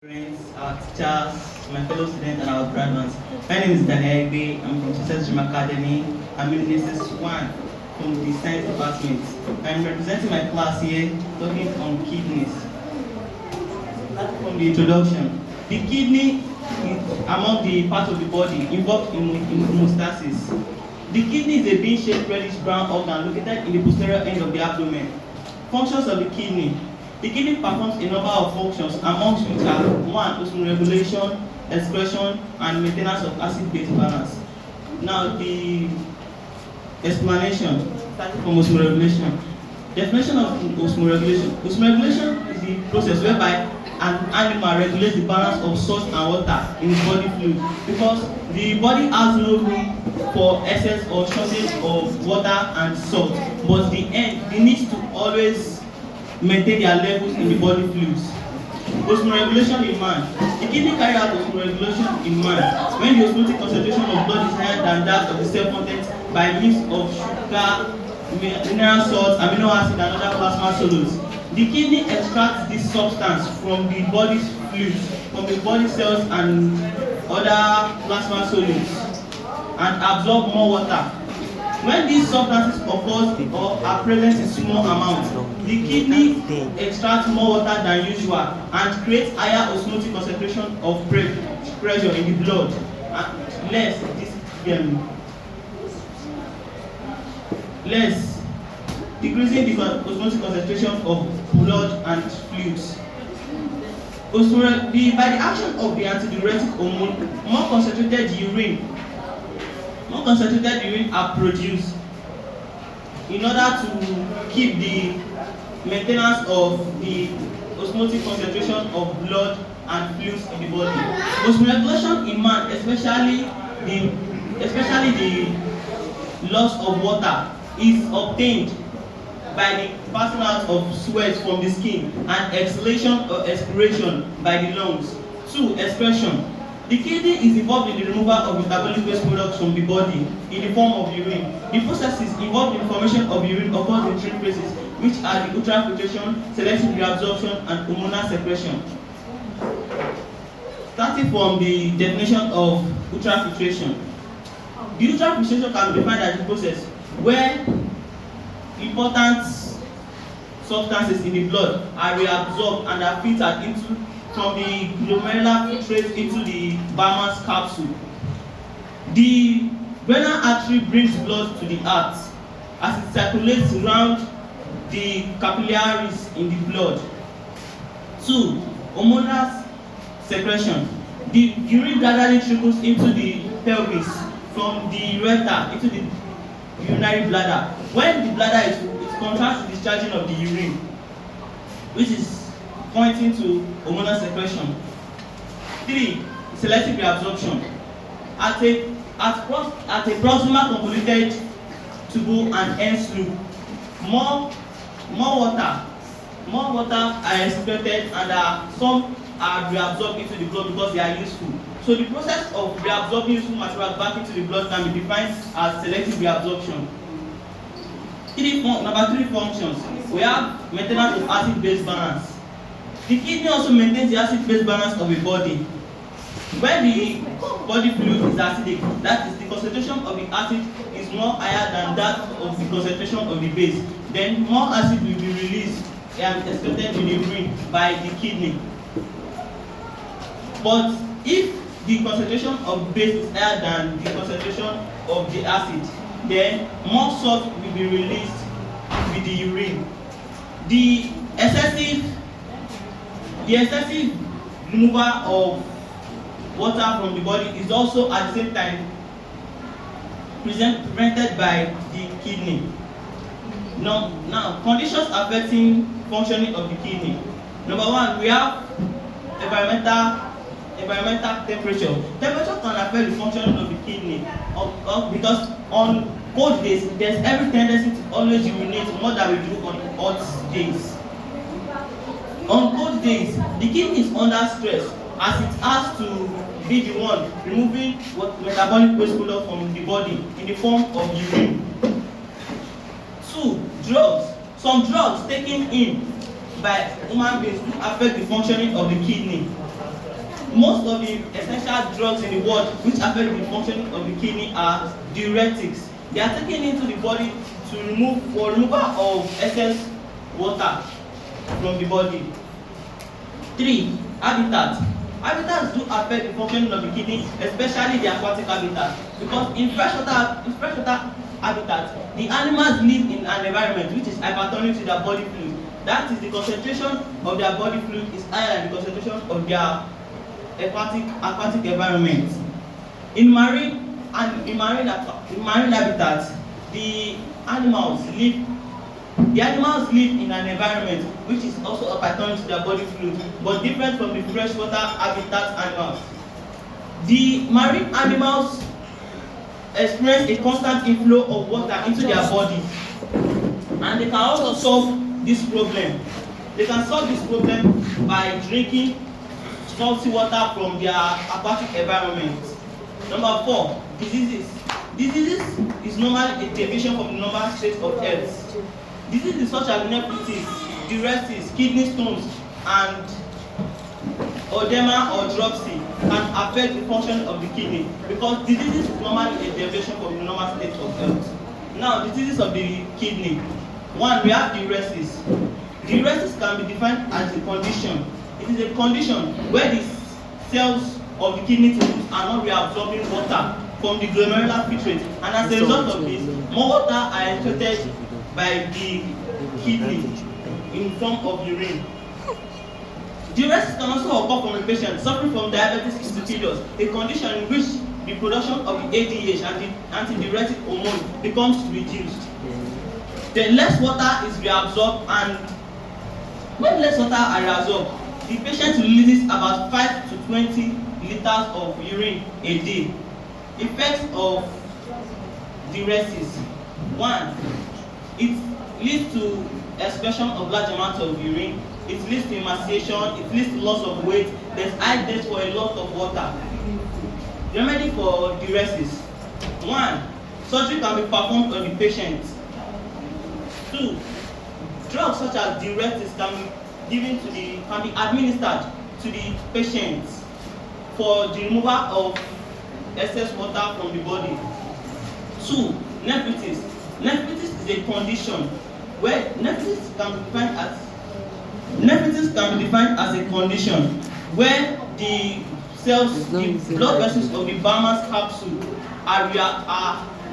Friends, our teachers, my fellow students, and our graduates. My name is Daniel Egbe. I'm from Success Dream Academy. I'm in SS1 from the Science Department. I'm representing my class here, talking on kidneys. Starting from the introduction, the kidney is among the parts of the body involved in hemostasis. The kidney is a bean-shaped reddish-brown organ located in the posterior end of the abdomen. Functions of the kidney. The kidney performs a number of functions, amongst which are 1. Osmoregulation, excretion, and maintenance of acid-base balance. Now, the explanation, starting from osmoregulation. Definition of osmoregulation. Osmoregulation is the process whereby an animal regulates the balance of salt and water in its body fluid, because the body has no room for excess or shortage of water and salt, but the needs to always maintain their levels in the body fluids. Osmoregulation in man. The kidney carry out osmoregulation in man when the osmotic concentration of blood is higher than that of the cell content by means of sugar, mineral salts, amino acid, and other plasma solids. The kidney extracts this substance from the body's fluids, from the body cells and other plasma solids, and absorb more water. When these substances occur or are present in small amounts, the kidney extracts more water than usual and creates higher osmotic concentration of pressure in the blood, and less decreasing the osmotic concentration of blood and fluids. By the action of the antidiuretic hormone, more concentrated urine are produced in order to keep the maintenance of the osmotic concentration of blood and fluids in the body. Osmoregulation in man, especially the loss of water, is obtained by the passing out of sweat from the skin and exhalation or expiration by the lungs. 2. Excretion. The kidney is involved in the removal of metabolic waste products from the body in the form of urine. The processes involved in the formation of urine occur in 3 phases, which are the ultrafiltration, selective reabsorption, and hormonal secretion. Starting from the definition of ultrafiltration. The ultrafiltration can be defined as the process where important substances in the blood are reabsorbed and are filtered from the glomerular filtrate into the Bowman's capsule. The renal artery brings blood to the heart as it circulates around the capillaries in the blood. 2. Hormonal secretion. The urine gradually trickles into the pelvis from the ureter into the urinary bladder. When the bladder is contracts the discharging of the urine, which is pointing to hormonal secretion. 3. Selective reabsorption. At a proximal convoluted tubule and ends loop, more water are excreted, and some are reabsorbed into the blood because they are useful. So the process of reabsorbing useful material back into the blood can be defined as selective reabsorption. Number 3 functions. We have maintenance of acid-base balance. The kidney also maintains the acid-base balance of a body. When the body fluid is acidic, that is, the concentration of the acid is more higher than that of the concentration of the base, then more acid will be released and excreted in the urine by the kidney. But if the concentration of base is higher than the concentration of the acid, then more salt will be released with the urine. The excessive removal of water from the body is also at the same time prevented by the kidney. Now, conditions affecting functioning of the kidney. Number 1, we have environmental temperature. Temperature can affect the functioning of the kidney because on cold days there's every tendency to always urinate more than we do on hot days. On cold days, the kidney is under stress as it has to be the one removing metabolic waste product from the body in the form of urine. 2. Drugs. Some drugs taken in by human beings do affect the functioning of the kidney. Most of the essential drugs in the world which affect the function of the kidney are diuretics. They are taken into the body to removal of excess water from the body. 3. Habitat. Habitats do affect the function of the kidney, especially the aquatic habitat, because in freshwater habitat, the animals live in an environment which is hypertonic to their body fluid. That is, the concentration of their body fluid is higher than the concentration of their aquatic environment. In marine habitats, the animals live in an environment which is also hypertonic to their body fluid, but different from the freshwater habitat animals. The marine animals experience a constant inflow of water into their body, and they can also solve this problem. They can solve this problem by drinking salty water from their aquatic environment. Number 4, diseases. Diseases is normally a deviation from the normal state of health. Diseases such as nephritis, diuresis, kidney stones, and oedema or dropsy can affect the function of the kidney, because diseases is normally a deviation from the normal state of health. Now, diseases of the kidney. 1, we have diuresis. Diuresis can be defined as a condition. It is a condition where the cells of the kidney tissues are not reabsorbing water from the glomerular filtrate, and as a result of this, more water are excreted by the kidney in form of urine. Diuresis can also occur from a patient suffering from diabetes insipidus, a condition in which the production of the ADH and the antidiuretic hormone becomes reduced. Then less water is reabsorbed, and when less water are reabsorbed, the patient releases about 5 to 20 liters of urine a day. Effects of diuresis. 1, it leads to excretion of large amounts of urine. It leads to emaciation. It leads to loss of weight. There's high death for a lot of water. Remedy for diuresis. 1, surgery can be performed on the patient. 2, drugs such as diuretics can be administered to the patient for the removal of excess water from the body. 2, nephritis. Nephritis is a condition where nephritis can be defined as a condition where the cells, the blood vessels of the Bowman's capsule are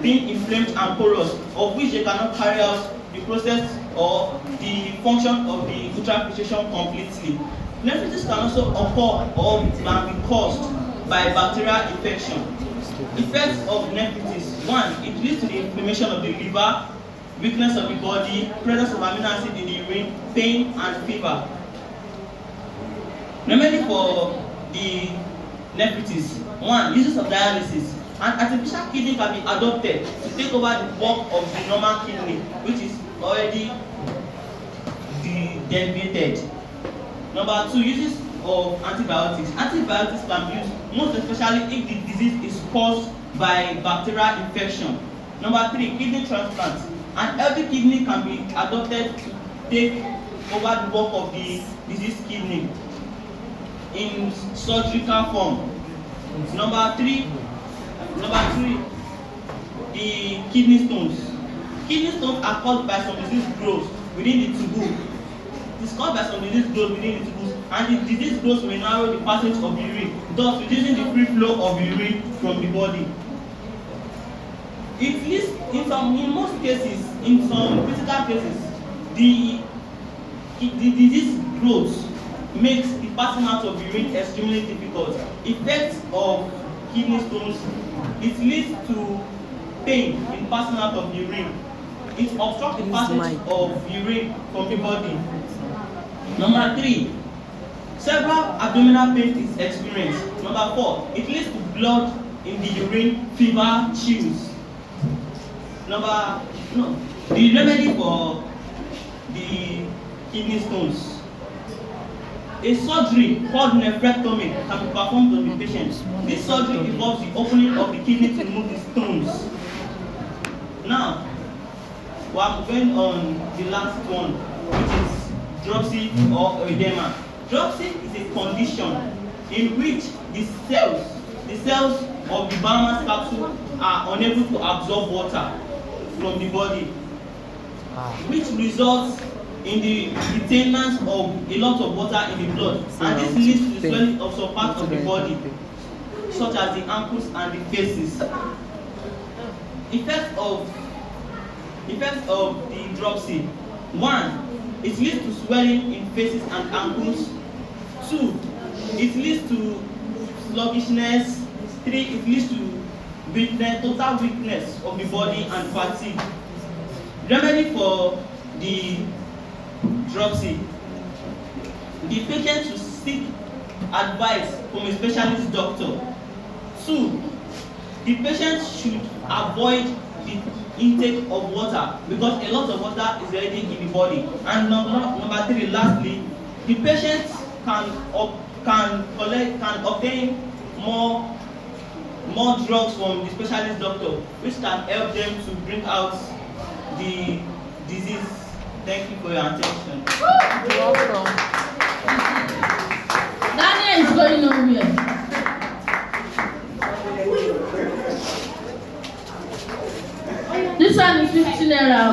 being inflamed and porous, of which they cannot carry out the process or the function of the ultrafiltration completely. Nephritis can also occur or can be caused by bacterial infection. Effects of nephritis. 1, it leads to the inflammation of the liver, weakness of the body, presence of amino acid in the urine, pain, and fever. Remedy for the nephritis. 1, uses of dialysis. An artificial kidney can be adopted to take over the bulk of the normal kidney, which is already deviated. Number 2, uses of antibiotics. Antibiotics can be used most especially if the disease is caused by bacterial infection. Number 3, kidney transplant. An healthy kidney can be adopted to take over the bulk of the diseased kidney in surgical form. Number 3, the kidney stones. Kidney stones are caused by some disease growth within the tubule. It is caused by some disease growth within the tubules, and the disease growth may narrow the passage of urine, thus reducing the free flow of urine from the body. It leads in most cases, in some critical cases, the disease growth makes the passing out of urine extremely difficult. Effects of kidney stones, it leads to pain in passing out of urine. It obstructs the passage of urine from the body. Number 3, several abdominal pain is experienced. Number 4, it leads to blood in the urine, fever, chills. The remedy for the kidney stones. A surgery called nephrectomy can be performed on the patient. This surgery involves the opening of the kidney to remove the stones. Now, we are going on the last one, which is dropsy or oedema. Dropsy is a condition in which the cells of the Bowman's capsule are unable to absorb water from the body, which results in the retainment of a lot of water in the blood, and this leads to the swelling of some parts of the body, such as the ankles and the faces. Effects of the dropsy: 1. It leads to swelling in faces and ankles. 2. It leads to sluggishness. 3. It leads to weakness, total weakness of the body and fatigue. Remedy for the dropsy: the patient should seek advice from a specialist doctor. 2. The patient should avoid the intake of water because a lot of water is already in the body. And number 3, lastly, the patient can obtain more drugs from the specialist doctor, which can help them to bring out the disease. Thank you for your attention. You're welcome. Daniel is going nowhere. This one is 15 naira.